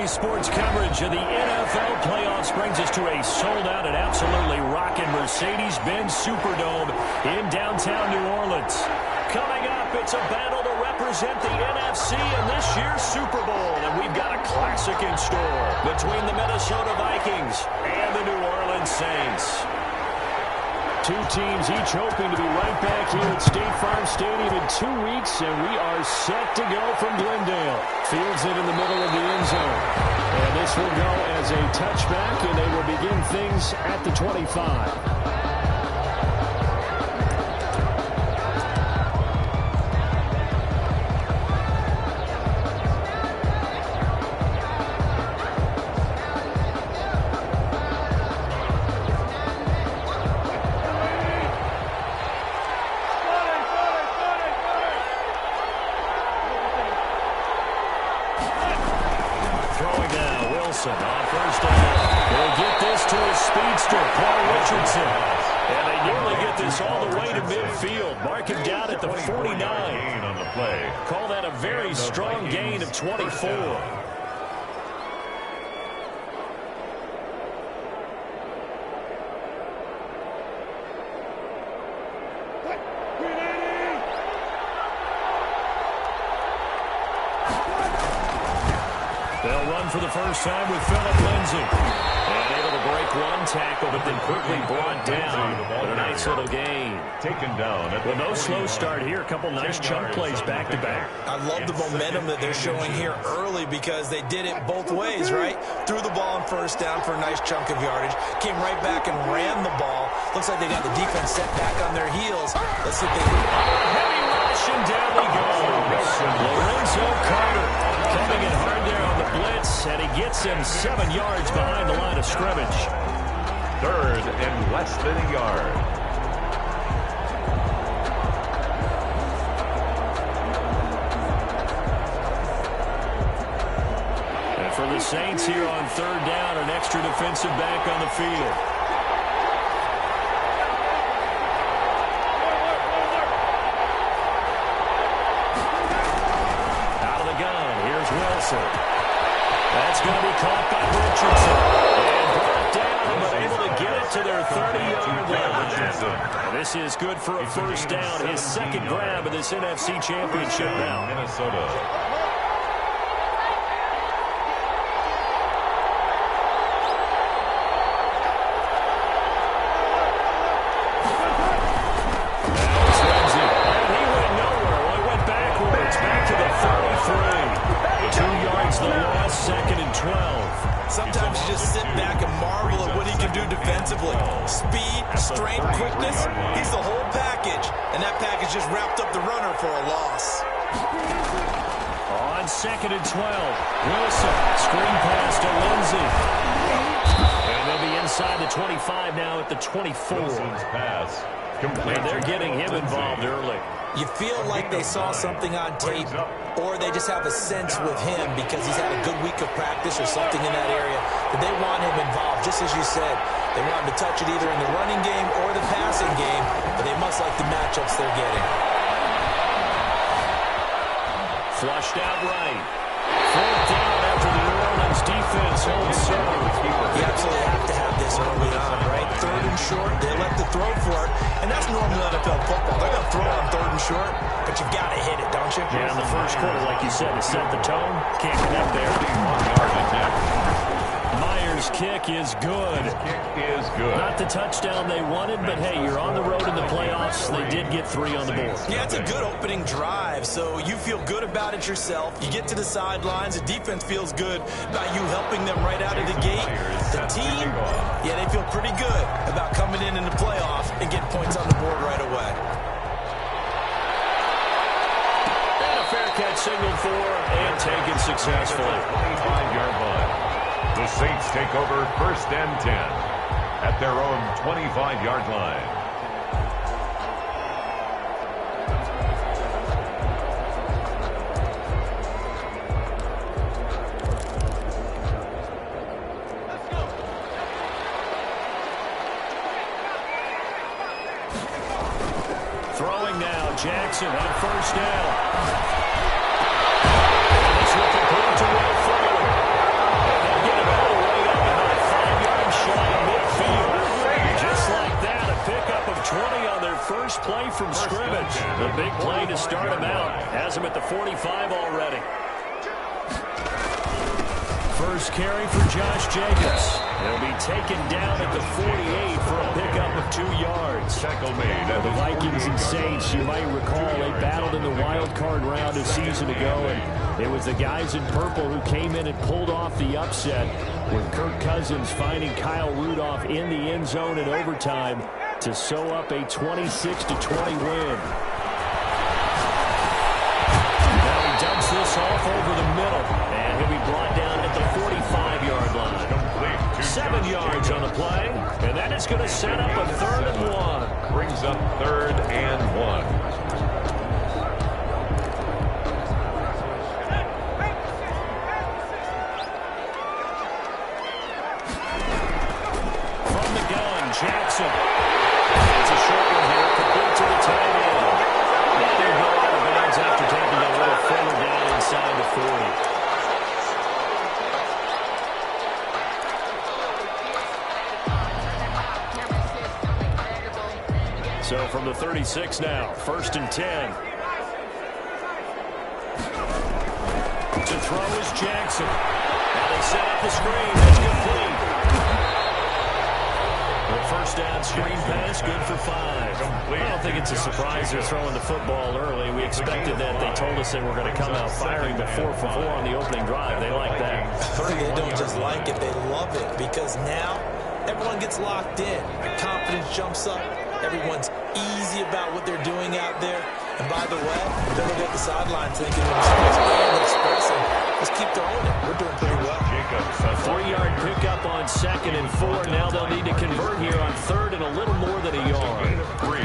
Today's sports coverage of the NFL playoffs brings us to a sold-out and absolutely rocking Mercedes-Benz Superdome in downtown New Orleans. Coming up, it's a battle to represent the NFC in this year's Super Bowl, and we've got a classic in store between the Minnesota Vikings and the New Orleans Saints. Two teams each hoping to be right back here at State Farm Stadium in 2 weeks, and we are set to go from Glendale. Fields it in the middle of the end zone. And this will go as a touchback, and they will begin things at the 25. On first down, they'll get this to his speedster, Paul Richardson. And they nearly get this all the way to midfield. Mark him down at the 49. On the play. Call that a very strong gain of 24. They'll run for the first time with Phillip Lindsay. And able to break one tackle, but then quickly brought down. But a nice little gain. Taken down. Well, no slow start here. A couple nice chunk plays back-to-back. I love the momentum that they're showing here early because they did it both ways, right? Threw the ball on first down for a nice chunk of yardage. Came right back and ran the ball. Looks like they got the defense set back on their heels. Let's see if they can... Heavy rush, and down they go. Lorenzo Carter coming in hard there on the blitz, and he gets him 7 yards behind the line of scrimmage. Third and less than a yard. And for the Saints here on third down, an extra defensive back on the field. That's going to be caught by Richardson. And brought down, but able to get it to their 30-yard line. This is good for a first down. His second grab of this NFC Championship now. Minnesota. Sometimes you just sit back and marvel at what he can do defensively. Speed, strength, quickness, he's the whole package. And that package just wrapped up the runner for a loss. On second and 12, Wilson, screen pass to Lindsay. And they'll be inside the 25 now at the 24. Wilson's pass. And they're getting him involved early. You feel like they saw something on tape, or they just have a sense with him because he's had a good week of practice or something in that area that they want him involved. Just as you said, they want him to touch it either in the running game or the passing game, but they must like the matchups they're getting. Flushed out right. Fourth down after the New Orleans defense holds serve. You absolutely have to have this early on, right? Third and short, they elect to throw for it, and that's normal NFL football. They're going to throw on third and short, but you've got to hit it, don't you? Yeah, in the first quarter, like you said, to set the tone, can't connect there. Myers' kick is good. Not the touchdown they wanted, but hey, you're on the road in the playoffs. They did get 3 on the board. Yeah, it's a good opening drive, so you feel good about it yourself. You get to the sidelines, the defense feels good about you helping them right out of the gate. The team, yeah, they feel pretty good about coming in the playoff and getting points on the board right away. And a fair catch signaled for and taken successfully. 25-yard line. The Saints take over first and 10 at their own 25-yard line. Throwing now, Jackson on first down. This will complete to Will Fuller. first play from scrimmage. The big play to start him out. Has him at the 45 already. First carry for Josh Jacobs. He'll be taken down at the 48 for a pickup of 2 yards. Tackle made. The Vikings and Saints, you might recall, they battled in the wild card round a season ago, and it was the guys in purple who came in and pulled off the upset, with Kirk Cousins finding Kyle Rudolph in the end zone in overtime to sew up a 26-20 win. Now he dumps this off over the middle, and he'll be brought down at the 45-yard line. 7 yards on the play, and that is going to set up a 3rd and 1. Brings up 3rd and 1. From the gun, Jackson. It's a short one here, complete to the tight end. And they'll go out of bounds after taking a little further down inside the 40. So from the 36 now, 1st and 10. To throw is Jackson. And they set up the screen. That's complete. The first down screen pass, good for 5. I don't think it's a surprise they're throwing the football early. We expected that. They told us they were going to come out firing the 4 for 4 on the opening drive. They like that. They don't just like it, they love it, because now everyone gets locked in. Confidence jumps up. Everyone's easy about what they're doing out there. And by the way, they're looking at the sideline thinking themselves, expressing, let's keep throwing it. We're doing pretty well. Jacobs, a 3-yard pickup on 2nd and 4. Now they'll need to convert here on 3rd and a little more than a yard. 3.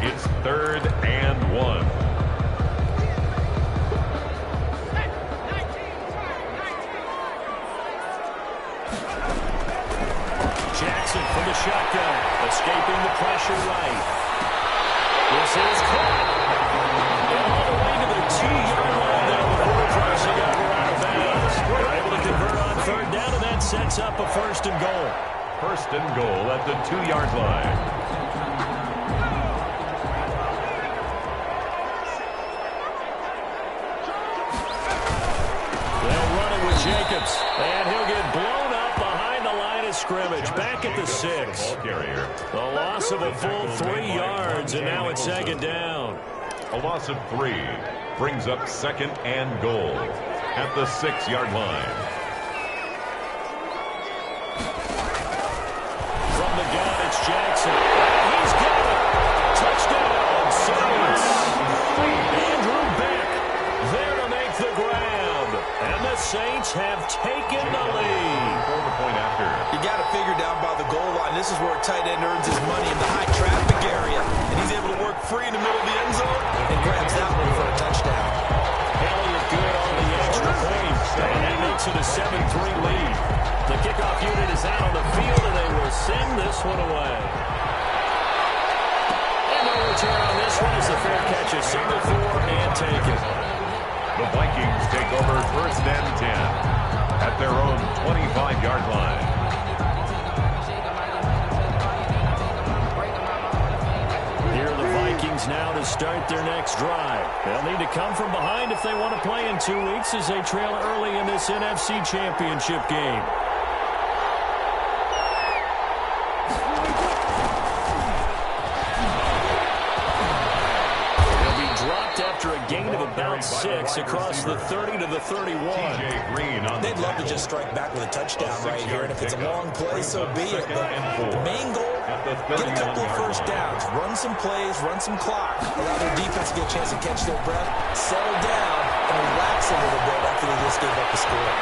It's 3rd and 1. Jackson from the shotgun, escaping the pressure right. This is caught. And all the way to the 2-yard line now before crossing over out of bounds. They're able to convert on 3rd down, and that sets up a 1st and goal. 1st and goal at the 2-yard line. They'll run it with Jacobs, and he'll get blown up behind the line of scrimmage. Back at the 6. The loss of a full 3 yards, and now it's 2nd down. A loss of 3 brings up 2nd and goal at the 6-yard line. From the gun, it's Jackson. He's got it. Touchdown, Saints. Andrew Beck there to make the grab. And the Saints have taken the lead. You got to figure down by the goal line. This is where a tight end earns his money, in the high traffic area. And he's able to work free in the middle of the end zone and grabs that one for a touchdown. Elliott good on the extra point. And that makes it a 7-3 lead. The kickoff unit is out on the field, and they will send this one away. And no return on this one as the fair catch is single for and taken. The Vikings take over 1st and 10 at their own 25-yard line. Here are the Vikings now to start their next drive. They'll need to come from behind if they want to play in 2 weeks as they trail early in this NFC Championship game. After a gain of about 6 across the 30 to the 31. They'd love to just strike back with a touchdown right here, and if it's a long play, so be it. But the main goal, get a couple of 1st downs, run some plays, run some clock, allow their defense to get a chance to catch their breath, settle down, and relax a little bit after they just gave up the score.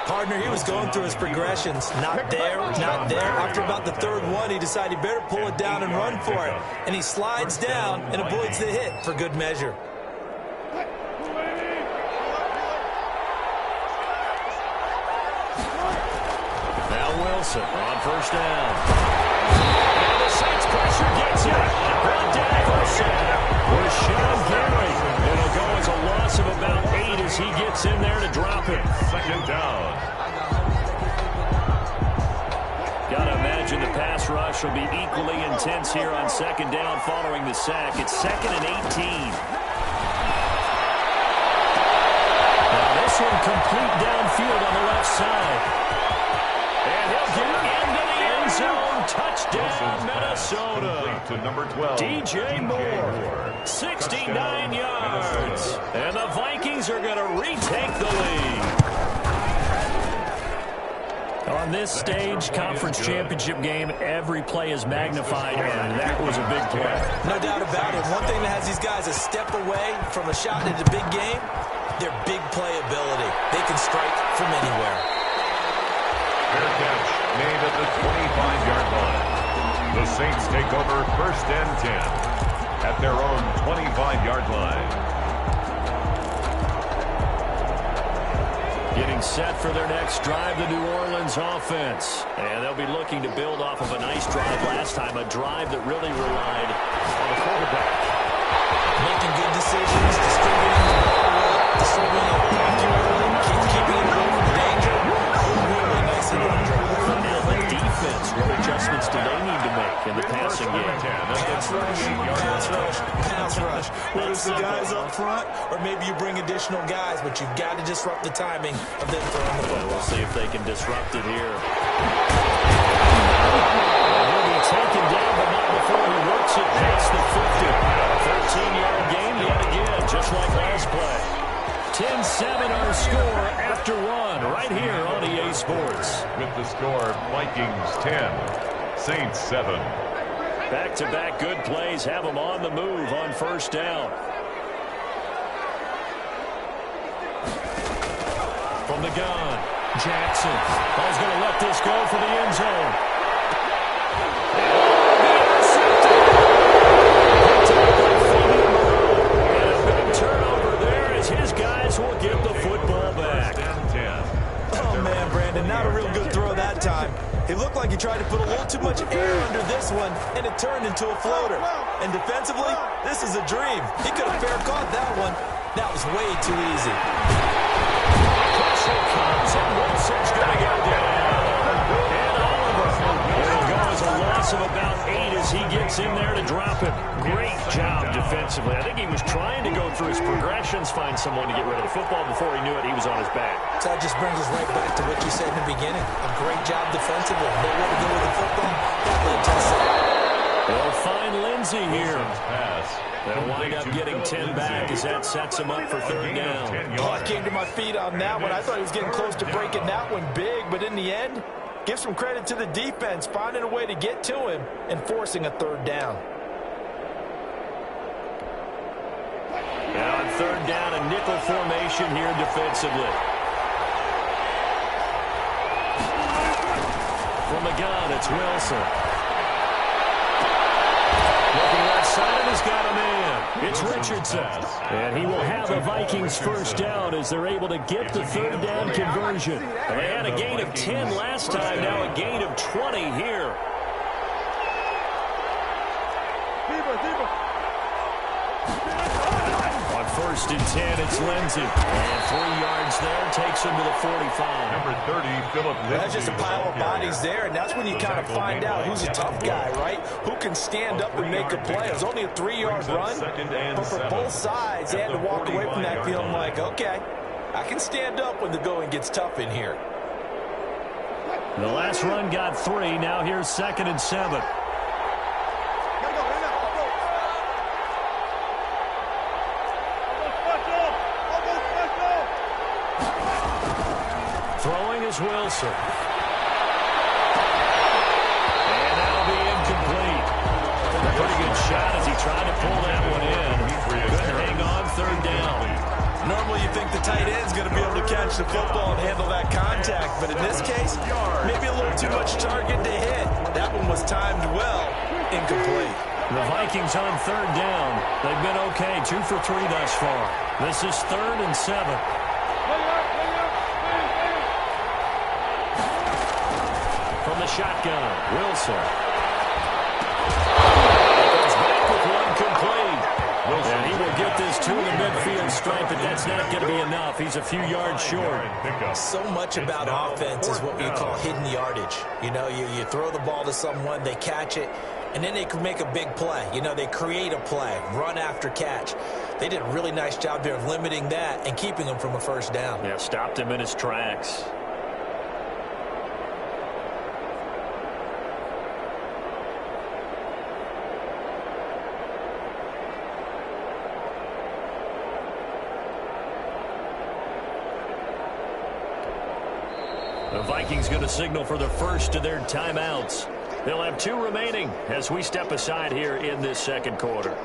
Partner, he was going through his progressions. Not there, not there. After about the 3rd one, he decided he better pull it down and run for it. And he slides down and avoids the hit for good measure. Now Wilson on 1st down. And the Saints pressure gets it. Brought down for a sack. Rashawn Gary. It'll go as a loss of about 8 as he gets in there to drop it. 2nd down. Got a imagine the pass rush will be equally intense here on second down following the sack. It's 2nd and 18. Now this one complete downfield on the left side. And he'll get into the end zone. Touchdown, Minnesota. To number 12, DJ Moore, 69 yards. And the Vikings are going to retake the lead. On this stage, conference championship game, every play is magnified, and that was a big play. No doubt about it. One thing that has these guys a step away from a shot at a big game, their big playability. They can strike from anywhere. Fair catch made at the 25-yard line. The Saints take over 1st and 10 at their own 25-yard line. Getting set for their next drive, the New Orleans offense. And they'll be looking to build off of a nice drive last time, a drive that really relied on the quarterback. Making good decisions, distributing the ball well, distributing it accurately, keeping it away from danger. Really nice in one drive. Now the defense, what adjustments do they need to make in the passing game? Pass rush, pass rush, pass rush. Whether it's the guys up front or maybe you bring additional guys, but you've got to disrupt the timing of them throwing the football. We'll see if they can disrupt it here. He'll be taken down, but not before he works it past the 50. 13-yard gain yet again, just like last play. 10-7 our score after one, right here on EA Sports. With the score, Vikings 10, Saints 7. Back-to-back good plays have them on the move on first down. From the gun, Jackson. Ball's going to let this go for the end zone. And a big turnover there as his guys will give the football back. Oh, man, Brandon, not a real good throw that time. It looked like he tried to put a little too much air under this one, and it turned into a floater. And defensively, this is a dream. He could have fair caught that one. That was way too easy. Pressure comes, and Wilson's going to go down. And Oliver. There goes a loss of about 8 as he gets in there to drop him. Great job defensively. I think he was trying to go through his progressions, find someone to get rid of the football. Before he knew it, he was on his back. So that just brings us right back to what you said in the beginning. A great job defensively. Know where to go with the football. That led to a sack. They'll find Lindsey here. They'll wind up getting 10 back as that sets him up for third down. Oh, I came to my feet on that one. I thought he was getting close to breaking that one big, but in the end, give some credit to the defense, finding a way to get to him and forcing a third down. Now on third down, a nickel formation here defensively. From the gun, it's Wilson. Looking right side, and he's got a man. It's Richardson. And he will have a Vikings first down as they're able to get the third down conversion. They had a gain of 10 last time, now a gain of 20 here. On first and 10, it's Lindsey. And 3 yards there takes him to the 45. Number 30, Philip Lindsey. That's just a pile of bodies there, and that's when you kind of find out who's a tough guy, right? Who can stand up and make a play. It was only a 3-yard run, but for both sides, they had to walk away from that feeling like, okay, I can stand up when the going gets tough in here. The last run got 3. Now here's 2nd and 7. Throwing is Wilson. And that'll be incomplete. A pretty good shot as he tried to pull that one in. Couldn't hang on third down. Normally you think the tight end's going to be able to catch the football and handle that contact, but in this case, maybe a little too much target to hit. That one was timed well. Incomplete. The Vikings on third down. They've been okay, 2 for 3 thus far. This is 3rd and 7. From the shotgun, Wilson. Goes back with one complete. And he will get this to the midfield stripe, but that's not going to be enough. enough. He's a few yards short. So much about offense is what we call hidden yardage. You know, you throw the ball to someone, they catch it, and then they can make a big play. You know, they create a play, run after catch. They did a really nice job there of limiting that and keeping him from a first down. Yeah, stopped him in his tracks. The Vikings going to signal for the first of their timeouts. They'll have 2 remaining as we step aside here in this second quarter.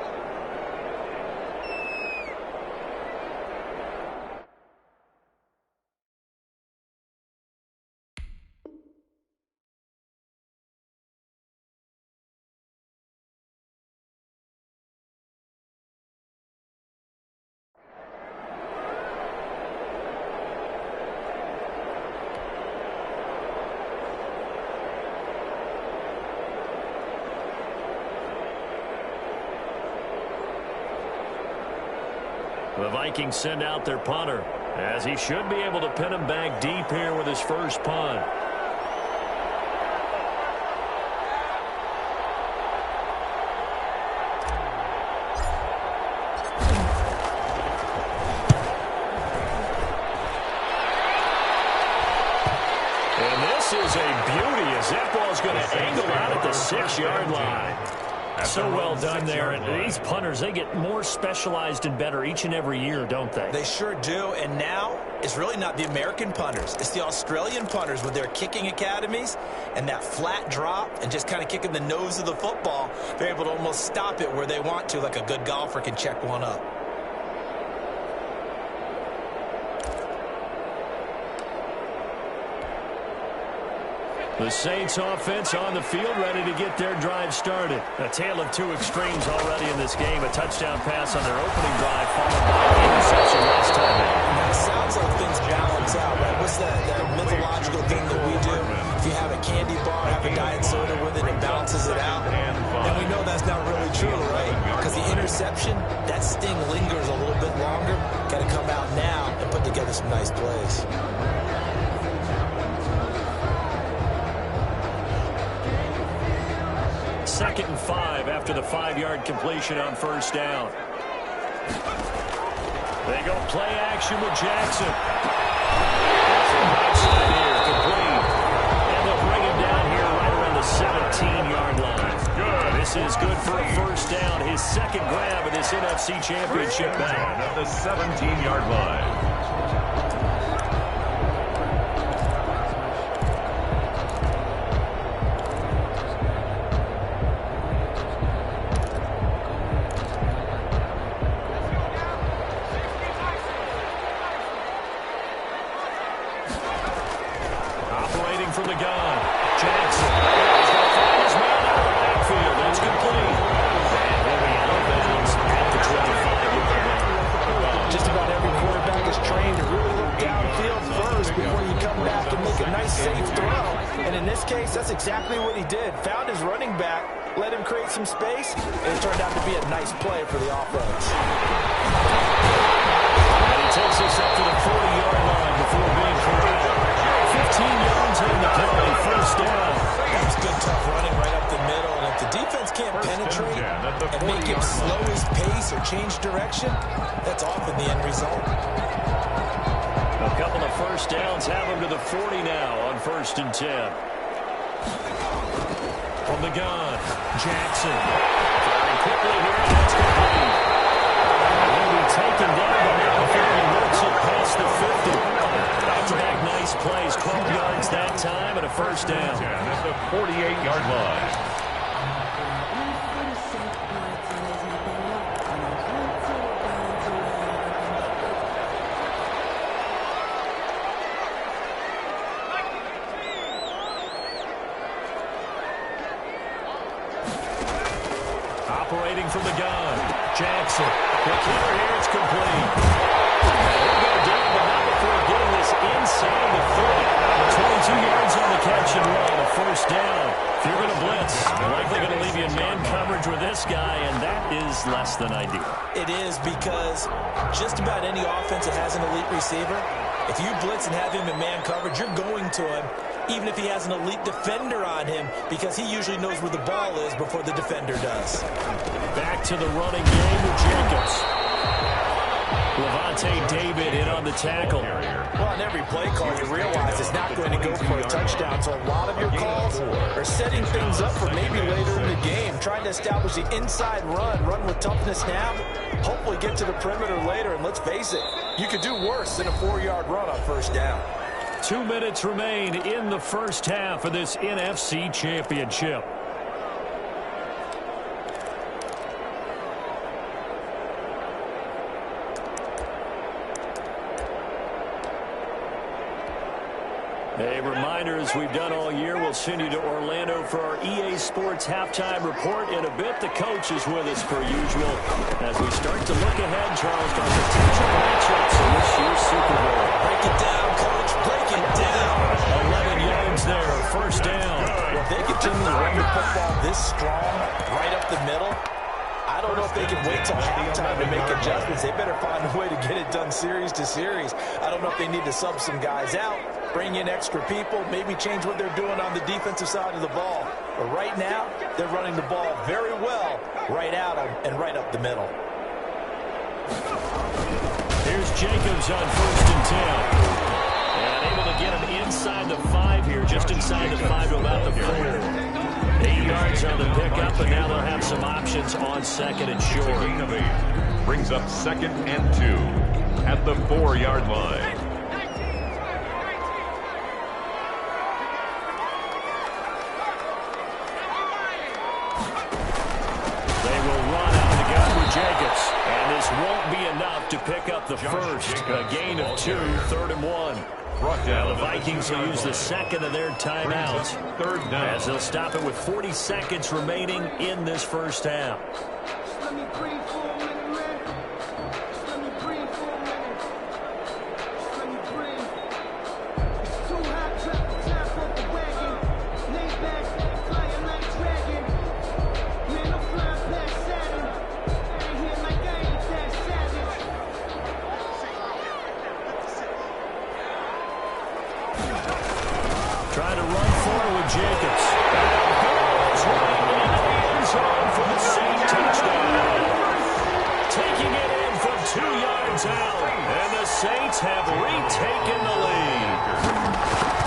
The Vikings send out their punter, as he should be able to pin him back deep here with his first punt. And this is a beauty as that ball's going to angle out at the 6-yard line. So well done there. And these punters, they get more specialized and better each and every year, don't they? They sure do. And now it's really not the American punters. It's the Australian punters with their kicking academies and that flat drop and just kind of kicking the nose of the football. They're able to almost stop it where they want to, like a good golfer can check one up. The Saints offense on the field, ready to get their drive started. A tale of 2 extremes already in this game. A touchdown pass on their opening drive, followed by an interception last time. Now, it sounds like things balance out, right? What's that mythological thing that we do? If you have a candy bar, have a diet soda with it, it balances it out. And we know that's not really true, right? Because the interception, that sting lingers a little bit longer. Got to come out now and put together some nice plays. Second and 5 after the 5-yard completion on first down. They go play action with Jackson. Right side here, complete. And they'll bring him down here right around the 17-yard line. Good. This is good for a first down. His second grab of this NFC Championship bout. At the 17-yard line. From the gun, Jackson. He's going to find his man out of the backfield. It's complete. And he'll be out of bounds at the 25-yard line. Just about every quarterback is trained to really look downfield first before you come back and make a nice, safe throw. And in this case, that's exactly what he did. Found his running back, let him create some space, and it turned out to be a nice play for the offense. And he takes us up to the 40-yard line before being corralled. 15 yards on the play, first down. That's good, tough running right up the middle. And if the defense can't penetrate and make him slow his pace or change direction, that's often the end result. A couple of first downs have him to the 40 now on 1st and 10. From the gun, Jackson. Firing quickly here, that's complete. He'll be taken down, but now he works it past the 50. Back-to-back nice plays, 12 yards that time, and a first down. At the 48-yard line. Operating from the gun, Jackson. The kicker here, it's complete. He'll go down, but not before getting this inside the 30. 22 yards on the catch. catch and run, a first down. If you're going to blitz, you're likely going to leave you in man coverage with this guy, and that is less than ideal. It is, because just about any offense that has an elite receiver, if you blitz and have him in man coverage, you're going to him, even if he has an elite defender on him, because he usually knows where the ball is before the defender does. Back to the running game with Jacobs. Levante David in on the tackle. Well, on every play call, you realize it's not going to go for a touchdown, so a lot of your calls are setting things up for maybe later in the game, trying to establish the inside run with toughness now, hopefully get to the perimeter later, and let's face it, you could do worse than a 4-yard run on first down. 2 minutes remain in the first half of this NFC Championship. A reminder, as we've done all year, we'll send you to Orlando for our EA Sports halftime report. In a bit, the coach is with us per usual as we start to look ahead, Charles, to our potential matchups in this year's Super Bowl. Break it down, Coach. Break it down. 11 yards there, first down. Well, if they continue to run the football this strong, right up the middle, I don't know if they can wait till halftime to make adjustments. They better find a way to get it done series to series. I don't know if they need to sub some guys out, bring in extra people, maybe change what they're doing on the defensive side of the ball. But right now, they're running the ball very well right out and right up the middle. Here's Jacobs on 1st and 10. And able to get him inside the 5 here, just inside the 5 to about the 4. 8 yards on the pickup, and now they'll have some options on 2nd and short. Brings up 2nd and 2 at the 4-yard line. They will run out of the gun with Jacobs, and this won't be enough to pick up the first. A gain of 2, 3rd and 1. Now the Vikings will use the 2nd of their timeouts as they'll stop it with 40 seconds remaining in this first half. Trying to run forward with Jacobs. Goes right into the end zone for the same touchdown. Taking it in from 2 yards out. And the Saints have retaken the lead.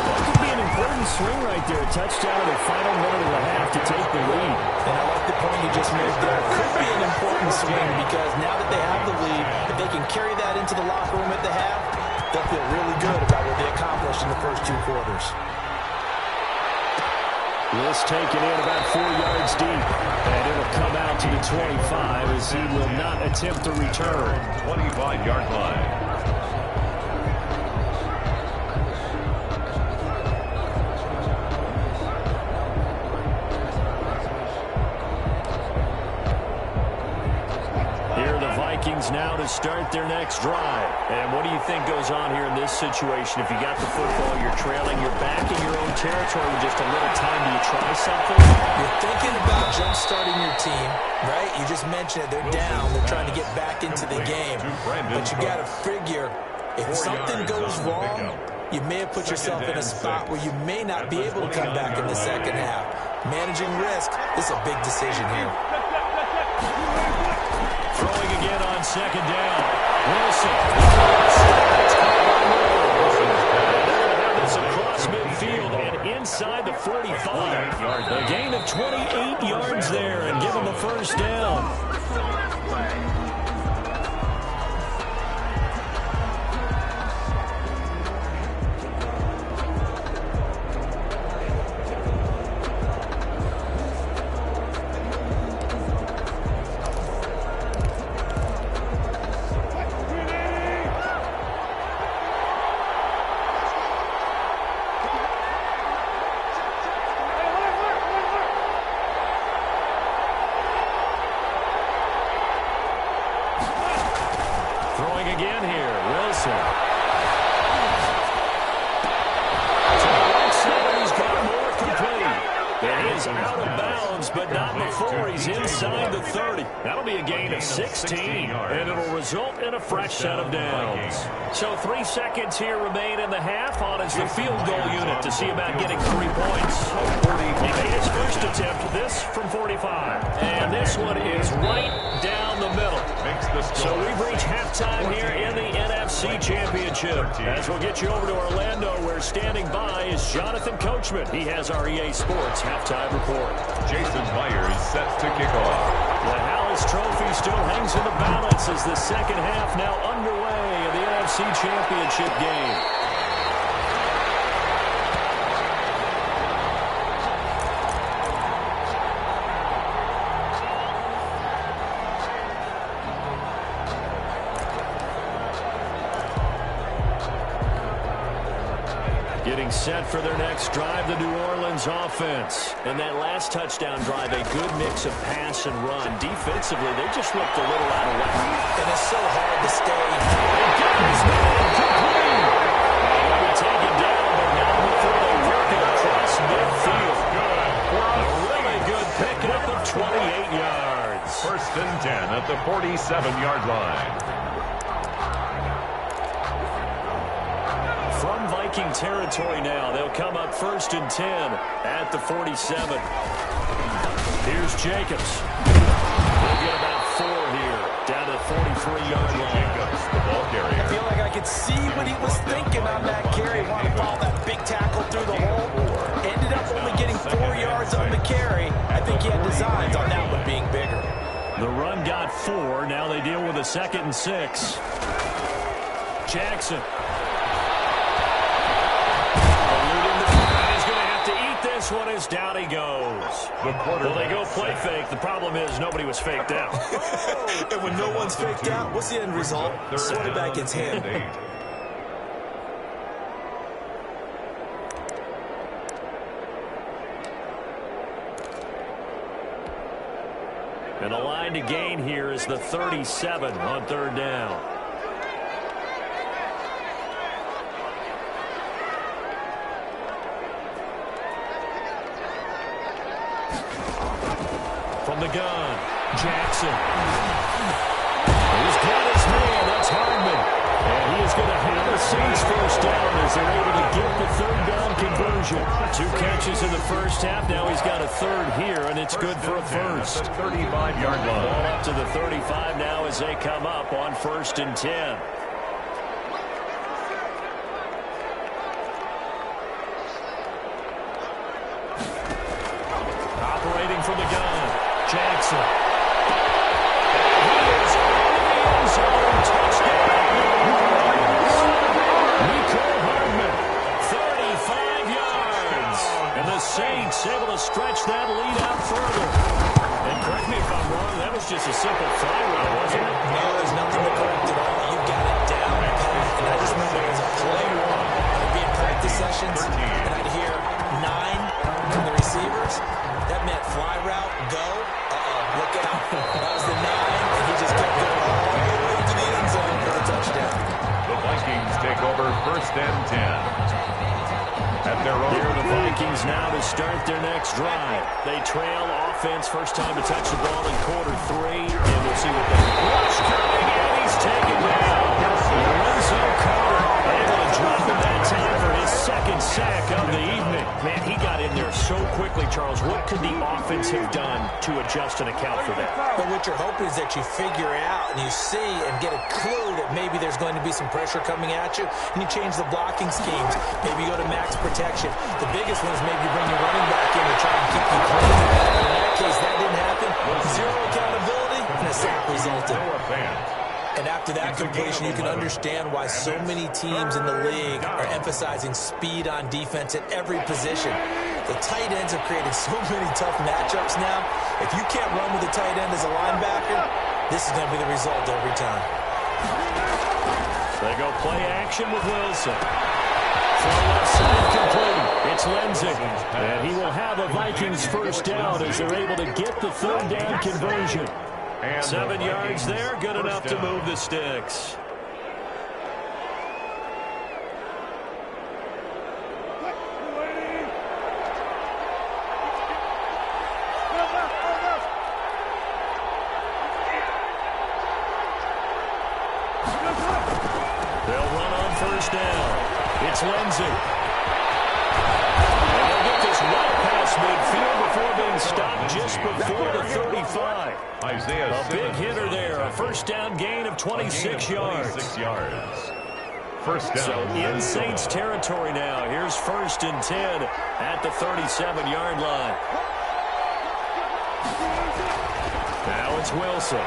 That could be an important swing right there. A touchdown in the final minute of the half to take the lead. And I like the point you just made there. It could be an important swing because now that they have the lead, if they can carry that into the locker room at the half, they'll feel really good about what they accomplished in the first 2 quarters. This taken in about 4 yards deep, and it'll come out to the 25 as he will not attempt to return. 25-yard line. Vikings now to start their next drive. And what do you think goes on here in this situation? If you got the football, you're trailing, you're back in your own territory with just a little time. Do you try something? You're thinking about jump-starting your team, right? You just mentioned it. They're down. They're trying to get back into the game. But you got to figure, if something goes wrong, you may have put yourself in a spot where you may not be able to come back in the second half. Managing risk, this is a big decision here. Throwing again on 2nd down. Wilson. This across midfield and inside the 45. A gain of 28 yards there and give him the first down. He's got is out of bounds, but not before he's inside the 30. That'll be a gain of 16, and it'll result in a fresh set of downs. So 3 seconds here remain in the half. On is the field goal unit to see about getting 3 points. He made his first attempt, this from 45. And this one is right down the middle. So we've reached halftime here in the NFC Championship. As we'll get you over to Orlando, where standing by is Jonathan Coachman. He has our EA Sports halftime report. Jason Myers set to kick off. The Hallis Trophy still hangs in the balance as the second half now underway in the NFC Championship game. Getting set for their next drive, the New Orleans offense. And that last touchdown drive, a good mix of pass and run. Defensively, they just looked a little out of whack. And it's so hard to stay. They'll be taken down, but not before they work it across midfield. A really good pickup of 28 yards. First and 10 at the 47-yard line. From Viking territory now, they'll come up first and 10 at the 47. Here's Jacobs. They'll get about 4 here, down to the 43-yard line. Jacobs, the ball carrier. I feel like I could see what he was thinking on that carry. Want to follow that big tackle through the hole. Ended up only getting 4 yards on the carry. I think he had designs on that one being bigger. The run got 4. Now they deal with a 2nd and 6. Jackson. This one is down he goes. Well, they go play fake. The problem is nobody was faked out. And when no one's faked out, what's the end result? Quarterback gets hammed. And the line to gain here is the 37 on 3rd down. From the gun, Jackson. He's got his man. That's Hardman. And he is going to have the Saints first down as they're able to get the 3rd down conversion. 2 catches in the first half. Now he's got a 3rd here, and it's good for a first. 35-yard line. Ball up to the 35 now as they come up on 1st and 10. Operating from the gun, Jackson. He is in the end zone. Touchdown. Nicole Hardman, 35 yards. And the Saints able to stretch that lead out further. And correct me if I'm wrong, that was just a simple fly route, wasn't it? No, there's nothing to correct at all. You got it down, pat. And I just remember it was a play one. I'd be in practice sessions, and I'd hear 9 from the receivers. That meant fly route, go. Look out. That was the 9, and he just kept going all the way to the end zone for the touchdown. The Vikings take over 1st and 10. At their own. Here are the Vikings now to start their next drive. They trail offense, first time to touch the ball in quarter 3, and we'll see what they do. Rush coming in, he's taken down. Lorenzo Carter able to drop him that time for his 2nd sack of the evening. Man, he got in there so quickly, Charles. What could the offense have done to adjust and account for that? But what you're hoping is that you figure out and you see and get a clue that maybe there's going to be some pressure coming at you, and you change the blocking schemes. Maybe you go to max protection. The biggest one is maybe bring your running back in to try and keep you clean. In that case, that didn't happen. 0 accountability, and a sack resulted. And after that completion, you can understand why so many teams in the league are emphasizing speed on defense at every position. The tight ends have created so many tough matchups now. If you can't run with a tight end as a linebacker, this is going to be the result every time. They go play action with Wilson. From left side complete. It's Lenzik. And he will have a Vikings first down as they're able to get the 3rd down conversion. 7 yards there, good enough to move the sticks. They'll run on first down. It's Lindsey. And they'll get this right past midfield before being stopped just before the 35. A big hitter there. A first down gain of 26 yards. First down. So in Saints territory now. Here's 1st and 10 at the 37-yard line. Now it's Wilson.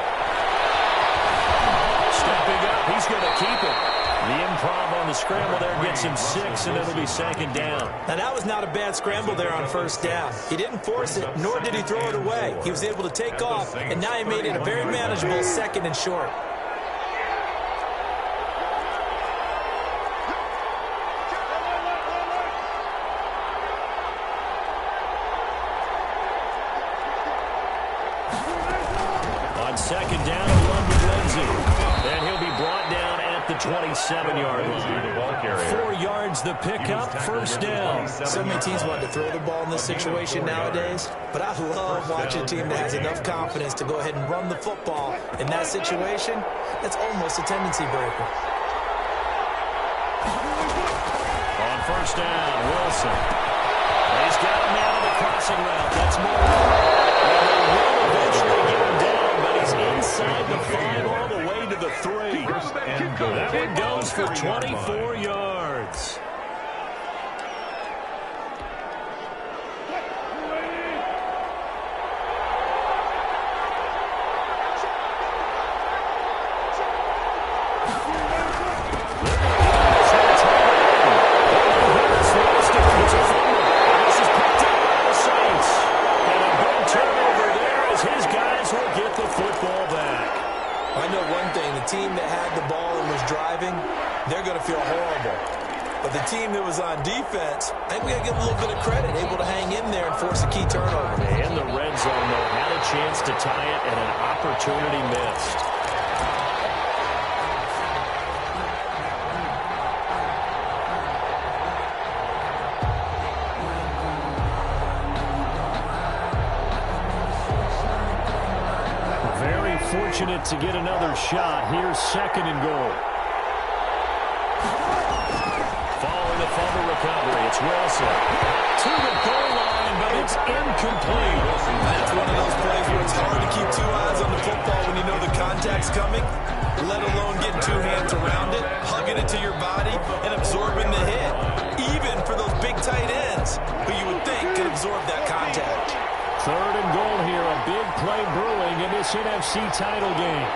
Stepping up. He's going to keep it. The improv on the scramble there gets him 6, and it'll be 2nd down. Now, that was not a bad scramble there on 1st down. He didn't force it, nor did he throw it away. He was able to take off, and now he made it a very manageable 2nd and short. On 2nd down, a run with Lindsey. And he'll be brought down at the 27-yard line. 4 yards the pickup, 1st down. So many teams want to throw the ball in this situation nowadays, but I love watching a team that has enough confidence to go ahead and run the football. In that situation, that's almost a tendency breaker. On 1st down, Wilson. He's got him out of the crossing route. That's more. And they will eventually get him down, but he's inside the 5 all the way to the 3. That one goes for 24 yards. Team that had the ball and was driving, they're going to feel horrible. But the team that was on defense, I think we got to give them a little bit of credit, able to hang in there and force a key turnover. And the red zone, though, had a chance to tie it and an opportunity missed. Fortunate to get another shot. Here's 2nd and goal. Following the fumble recovery, it's Wilson. To the goal line, but it's incomplete. That's one of those plays where it's hard to keep 2 eyes on the football when you know the contact's coming, let alone getting 2 hands around it, hugging it to your body, and absorbing the hit. Even for those big tight ends, who you would think could absorb that contact. 3rd and goal here, a big play brewing in this NFC title game.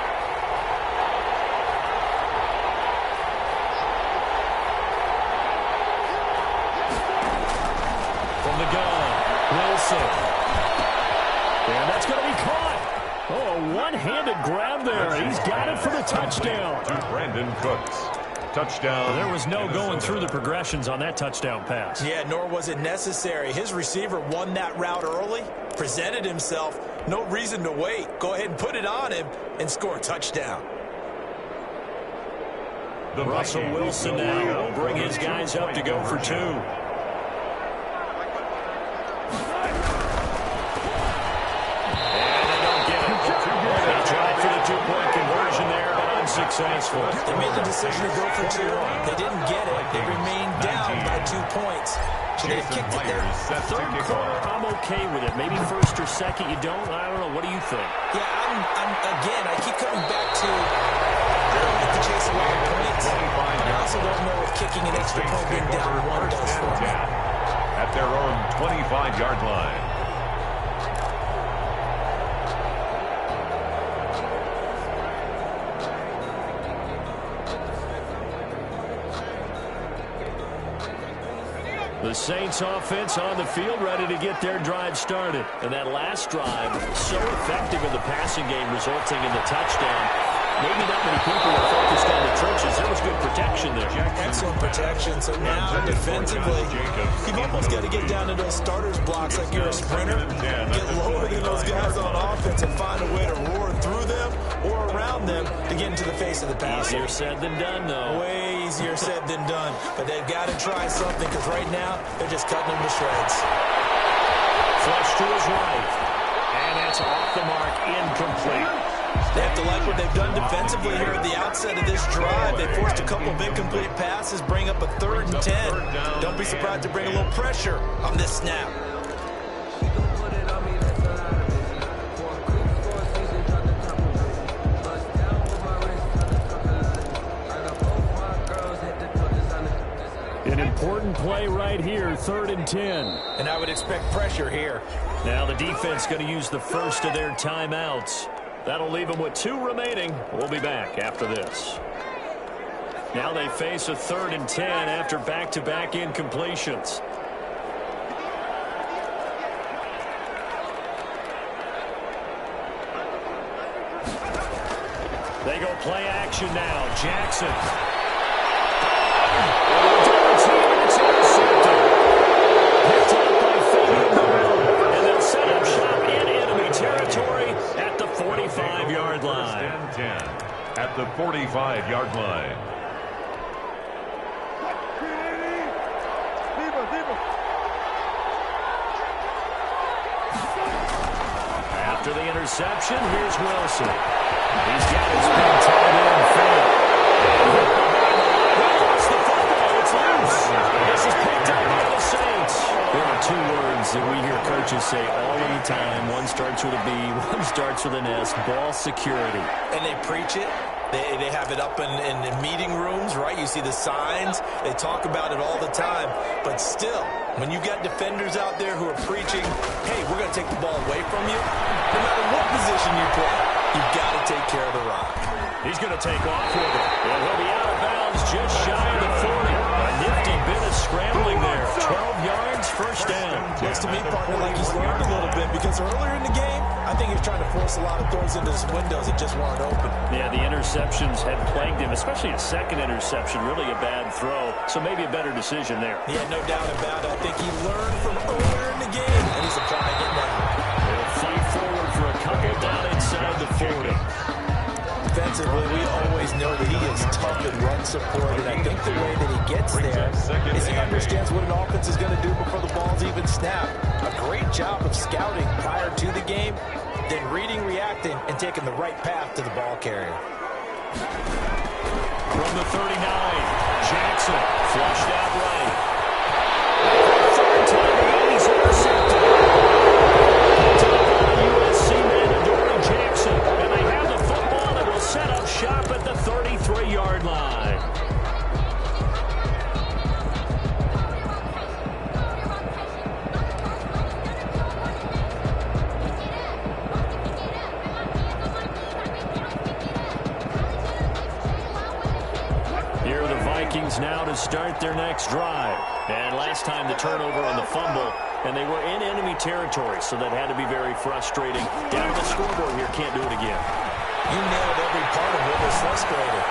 From the gun, Wilson. And that's going to be caught. Oh, a one-handed grab there. He's got it for the touchdown. To Brandon Cooks. Touchdown. There was no going through the progressions on that touchdown pass. Yeah, nor was it necessary. His receiver won that route early, presented himself. No reason to wait. Go ahead and put it on him and score a touchdown. Russell Wilson now will bring his guys up to go for 2. Successful. They made the decision to go for 2. They didn't get it. They remained down by 2 points. Should they have kicked it there? 3rd quarter, I'm okay with it. Maybe 1st or 2nd, you don't? I don't know. What do you think? Yeah, again, I keep coming back to the chase of all points. I also don't know if kicking an extra point being down 1 does for them. At their own 25-yard line. The Saints offense on the field ready to get their drive started. And that last drive, so effective in the passing game, resulting in the touchdown. Maybe not many people are focused on the trenches. There was good protection there. Excellent protection. So now, defensively, you've almost got to get down to those starters blocks like you're a sprinter. Get lower than those guys on offense and find a way to roar through them or around them to get into the face of the passer. Easier said than done, though. Way easier said than done. But they've got to try something because right now, they're just cutting them to shreds. Flush to his right. And that's off the mark, incomplete. They have to like what they've done defensively here at the outset of this drive. They forced a couple of incomplete passes, bring up a 3rd and 10. Don't be surprised to bring a little pressure on this snap. An important play right here, 3rd and 10. And I would expect pressure here. Now the defense going to use the first of their timeouts. That'll leave them with 2 remaining. We'll be back after this. Now they face a 3rd and 10 after back-to-back incompletions. They go play action now. Jackson. It's intercepted. Picked up by Fabian, and they'll set up shop in enemy territory at the 45-yard line. 10 at the 45-yard line. After the interception, here's Wilson. He's got his big tight end fan. He lost the football. It's loose. This is picked up by the Saints. There are 2 words that we hear coaches say all of the time. One starts with a B, one starts with an S. Ball security. And they preach it. They have it up in meeting rooms, right? You see the signs. They talk about it all the time. But still, when you got defenders out there who are preaching, hey, we're going to take the ball away from you, no matter what position you play, you've got to take care of the rock. He's going to take off with it. And he'll be out of bounds just shy of the 40. A nifty bit of scrambling there. 12 yards, first down. Looks to me, partner, like he's learned a little bit because earlier in the game, I think he was trying to force a lot of throws into his windows that just weren't open. Yeah, the interceptions had plagued him, especially a second interception, really a bad throw. So maybe a better decision there. Yeah, no doubt about it. I think he learned from earlier in the game, and he's applying it now. They'll fight forward for a couple down inside the 40. Defensively, we always know that he is tough and run support, and I think the way that he gets there is he understands what an offense is going to do before the ball's even snapped. A great job of scouting prior to the game, then reading, reacting, and taking the right path to the ball carrier. From the 39, Jackson flushed out right. Third time he's intercepted. USC man Adoree Jackson, and they have the football that will set up shop at the 33-yard line. Here are the Vikings now to start their next drive. And last time the turnover on the fumble, and they were in enemy territory, so that had to be very frustrating. Down to the scoreboard here, can't do it again. You nailed every part of what was frustrating.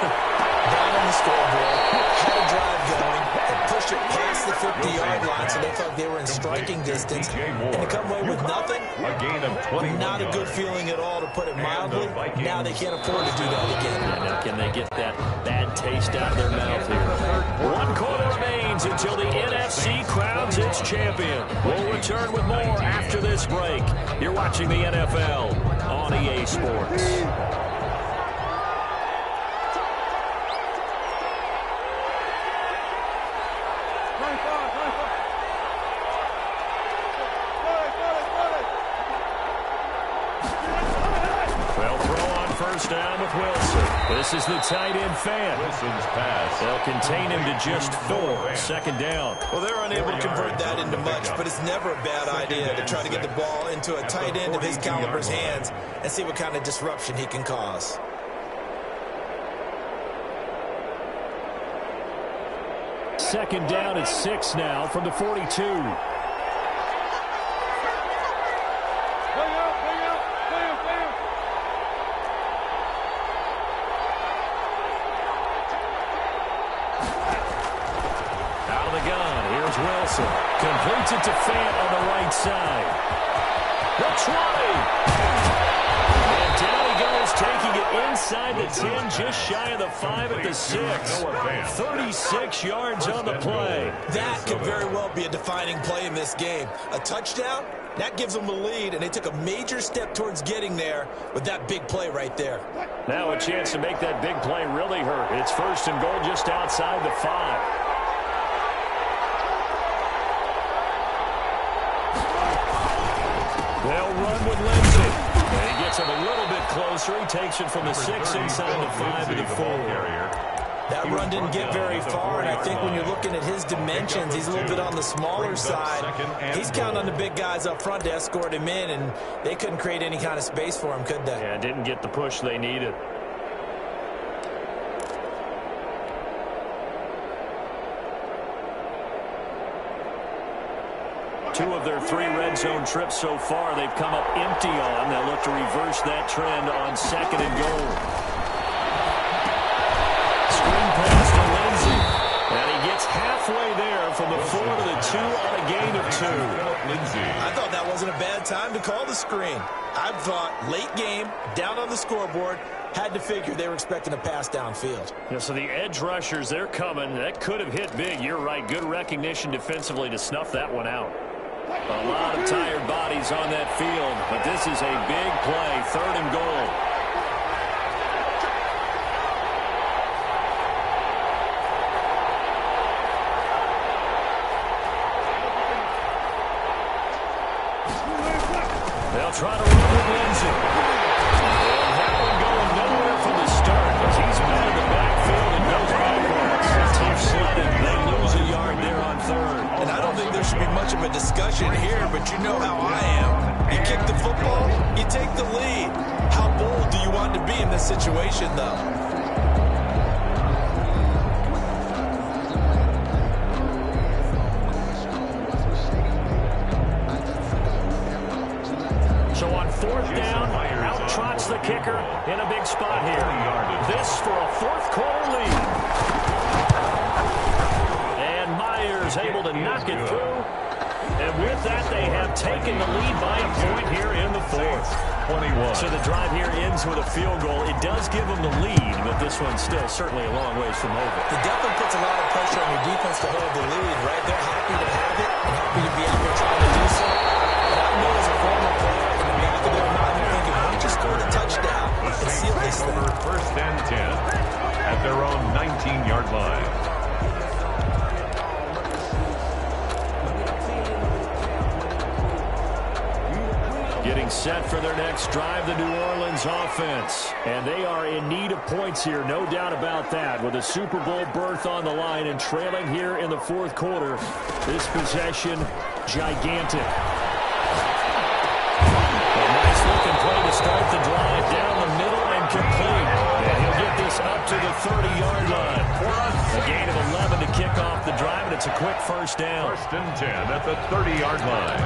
Down on the scoreboard, had a drive going, and pushed it past the 50-yard line, so they felt they were in striking distance. And to come away with nothing, A gain of 21 not a good feeling at all, to put it mildly. Now they can't afford to do that again. Now can they get that bad taste out of their mouth here? 1 quarter remains until the NFC crowns its champion. We'll return with more after this break. You're watching the NFL on EA Sports. They'll throw on first down with Wilson. This is the tight end fan. Wilson's pass. They'll contain him to just 4. Second down. Well, they're unable to convert that into much, but it's never a bad idea to try to get the ball into a tight end of his caliber's hands and see what kind of disruption he can cause. Second down at 6 now from the 42. Out of the gun, here's Wilson. Completes it to Fant on the right side. The 20. And down he goes Vikings taking it inside the 10, just shy of the 5 at the 6. 36 yards on the play. That could very well be a defining play in this game. A touchdown, that gives them a lead, and they took a major step towards getting there with that big play right there. Now a chance to make that big play really hurt. It's 1st and goal just outside the 5. They'll run with Lindsay. And he gets him a little bit closer. He takes it from the 6 inside the 5 to the 4. That run didn't get very far, and I think when you're looking at his dimensions, he's a little bit on the smaller side. He's counting on the big guys up front to escort him in, and they couldn't create any kind of space for him, could they? Yeah, didn't get the push they needed. Two of their 3 red zone trips so far, they've come up empty on. They'll look to reverse that trend on 2nd and goal. Screen pass to Lindsay. And he gets halfway there from the 4 to the 2 on a gain of 2. I thought that wasn't a bad time to call the screen. I thought late game, down on the scoreboard, had to figure they were expecting a pass downfield. Yeah, so the edge rushers, they're coming. That could have hit big. You're right. Good recognition defensively to snuff that one out. A lot of tired bodies on that field, but this is a big play, 3rd and goal. They'll try to run with Lindsay. And that one going nowhere from the start because he's been in the backfield and goes backwards. Tough sledding. They lose a yard there on 3rd. And I don't think there should be much of a discussion here, but you know how I am. You kick the football, you take the lead. How bold do you want to be in this situation, though? So on 4th down, out trots the kicker in a big spot here. This for a 4th quarter lead. Able to knock it through. And with that, they have taken the lead by a point here in the 4th. 21. So the drive here ends with a field goal. It does give them the lead, but this one's still certainly a long ways from over. It definitely puts a lot of pressure on your defense to hold the lead, right? They're happy to have it and happy to be out there trying to do so. But I know as a former player, in the back of their mind, they're thinking, why don't you score the touchdown and seal this thing? 1st and 10 at their own 19-yard line. Getting set for their next drive, the New Orleans offense. And they are in need of points here, no doubt about that. With a Super Bowl berth on the line and trailing here in the 4th quarter. This possession, gigantic. A nice-looking play to start the drive down the middle and complete. And he'll get this up to the 30-yard line. A gain of 11 to kick off the drive, and it's a quick 1st down. 1st and 10 at the 30-yard line.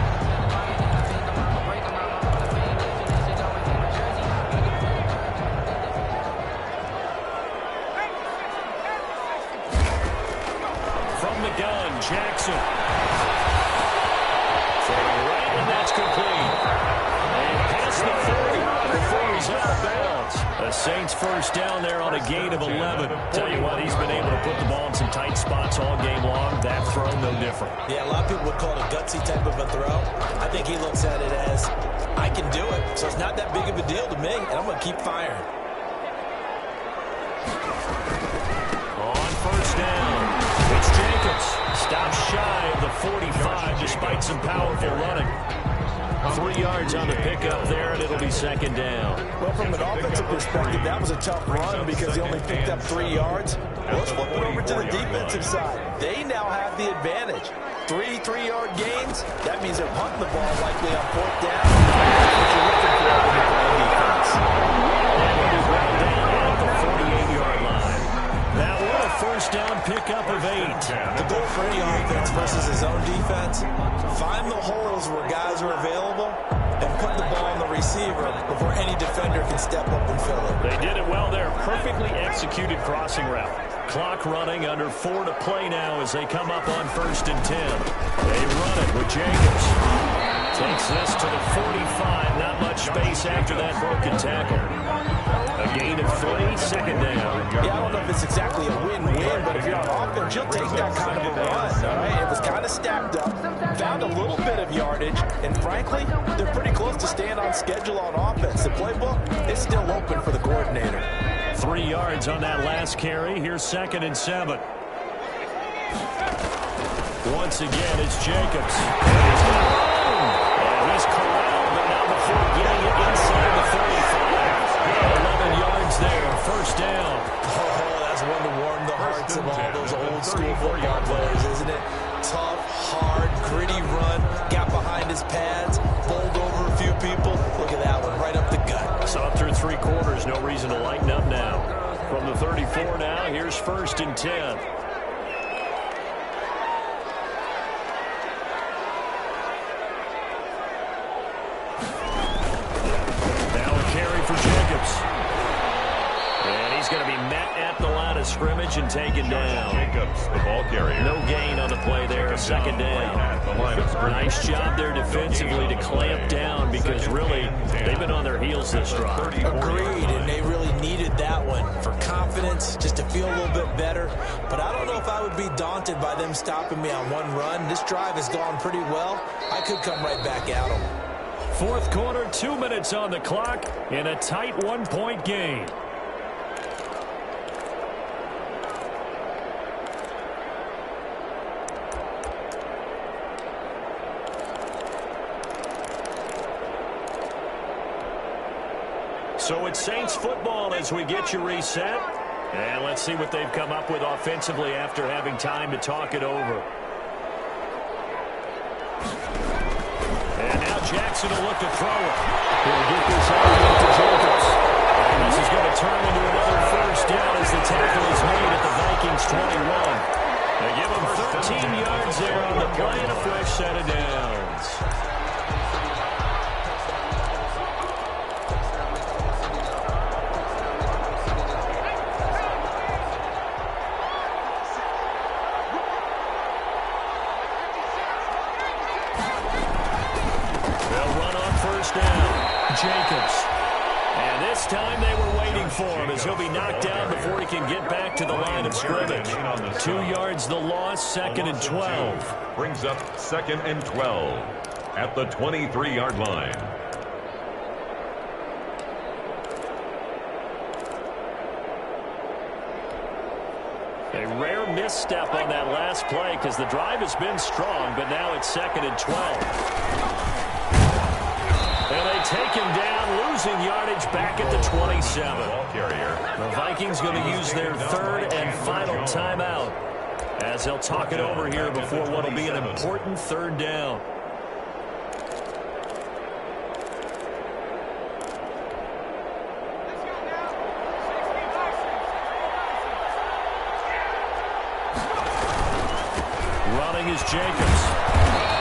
Jackson. Throwing right, and that's complete. And past the 30 before he's out of bounds. The Saints 1st down there on a gain of 11. Tell you what, he's been able to put the ball in some tight spots all game long. That throw, no different. Yeah, a lot of people would call it a gutsy type of a throw. I think he looks at it as, I can do it, so it's not that big of a deal to me, and I'm going to keep firing. On 1st down, it's Jacobs. Stops shy of the 45 despite some powerful running. 3 yards on the pickup there, and it'll be 2nd down. Well, from an offensive perspective, that was a tough run because he only picked up 3 yards. Let's flip it over to the defensive side. They now have the advantage. 3 3-yard gains. That means they're punting the ball likely on 4th down. That's what you're looking for when you're playing defense. And it is right down at the 48-yard line. That was a 1st down pickup of 8. The goal for any offense versus his own defense, find the holes where guys are available and put the ball on the receiver before any defender can step up and fill it. They did it well there. Perfectly executed crossing route. Clock running, under 4 to play now as they come up on 1st and 10. They run it with Jacobs. Takes this to the 45. Not much space after that broken tackle. Gain of 3, second down. Yeah, I don't know if it's exactly a win-win, but if you're on offense, you'll take that kind of a run, all right? It was kind of stacked up, found a little bit of yardage, and frankly, they're pretty close to staying on schedule on offense. The playbook is still open for the coordinator. 3 yards on that last carry. Here's 2nd and 7. Once again, it's Jacobs. And he's going to run. And he's corralled, but now before getting it inside the 35. 11 yards there, first down. Oh, that's one to warm the hearts of all those old-school football players, isn't it? Tough, hard, gritty run. Got behind his pads, bowled over a few people. Look at that one, right up the gut. So up through 3 quarters, no reason to lighten up now. From the 34 now, here's 1st and 10. For Jacobs. And he's going to be met at the line of scrimmage and taken down. Jacobs, the ball carrier. No gain on the play there, second down. Nice job there defensively to clamp down because really they've been on their heels this drive. Agreed, and they really needed that one for confidence, just to feel a little bit better. But I don't know if I would be daunted by them stopping me on one run. This drive has gone pretty well. I could come right back at them. 4th quarter, 2 minutes on the clock in a tight 1-point game. So it's Saints football as we get you reset. And let's see what they've come up with offensively after having time to talk it over. And now Jackson will look to throw it. He'll get this out to Jacobs. And this is going to turn into another first down as the tackle is made at the Vikings 21. They give him 13 yards there on the play and a fresh set of downs. Jacobs. And this time they were waiting for him as he'll be knocked down before he can get back to the line of scrimmage. 2 yards the loss, 2nd and 12. Brings up 2nd and 12 at the 23-yard line. A rare misstep on that last play because the drive has been strong, but now it's 2nd and 12. And they take him down, losing yardage back at the 27. The Vikings going to use their 3rd and final timeout as they'll talk it over here before what will be an important 3rd down. Running is Jacobs.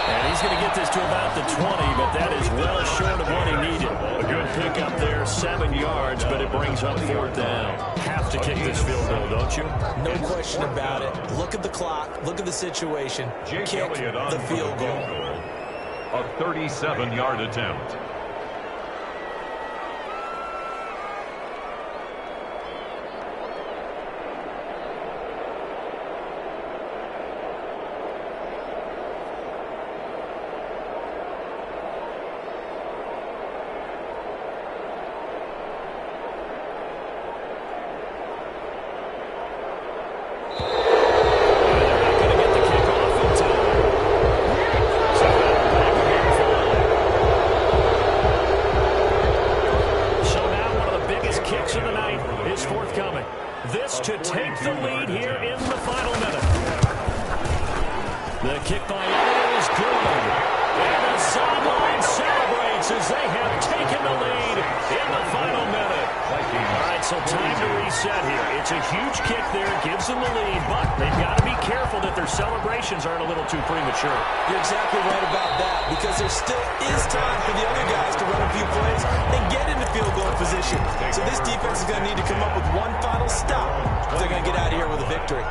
And he's going to get this to about the 20, but that is well short of what he needed. A good pickup there, 7 yards, but it brings up 4th down. Have to kick this field goal, don't you? No question about it. Look at the clock. Look at the situation. Kick the field goal. A 37-yard attempt. To take the lead here in the final minute. The kick by Elliott is good. And the sideline celebrates as they have taken the lead in the final minute. All right, so time to reset here. It's a huge kick there. It gives them the lead, but they've got to be careful that their celebrations aren't a little too premature. You're exactly right about that because there still is time for the other guys to run a few plays and get into field goal position. So this defense is going to need to come up with one final stop if they're going to get out of here with a victory.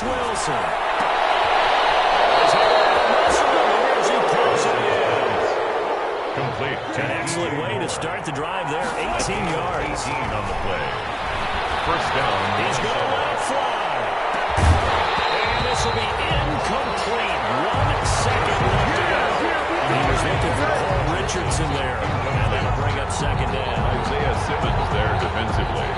Wilson. Here's he throws it in. Complete. An excellent way to start the drive there. 18 yards. 18 on the play. First down. He's going to let it fly. And this will be incomplete. 1 second left to go. He was looking for Paul Richardson there. And that'll bring up second down. Isaiah Simmons there defensively.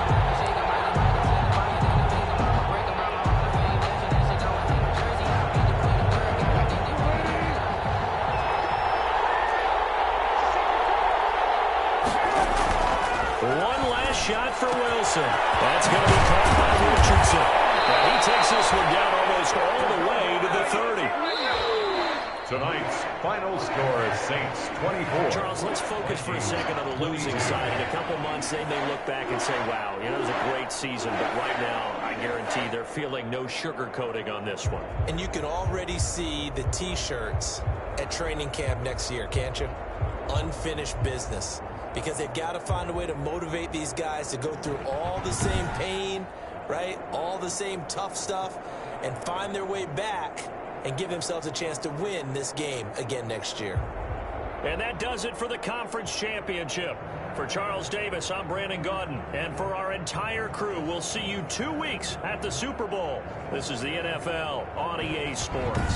Shot for Wilson. That's going to be caught by Richardson. And he takes this one down almost all the way to the 30. Tonight's final score is Saints 24. Charles, let's focus for a second on the losing side. In a couple months, they may look back and say, wow, it was a great season. But right now, I guarantee they're feeling no sugarcoating on this one. And you can already see the T-shirts at training camp next year, can't you? Unfinished business. Because they've got to find a way to motivate these guys to go through all the same pain, right? All the same tough stuff, and find their way back and give themselves a chance to win this game again next year. And that does it for the conference championship. For Charles Davis, I'm Brandon Gaudin. And for our entire crew, we'll see you 2 weeks at the Super Bowl. This is the NFL on EA Sports.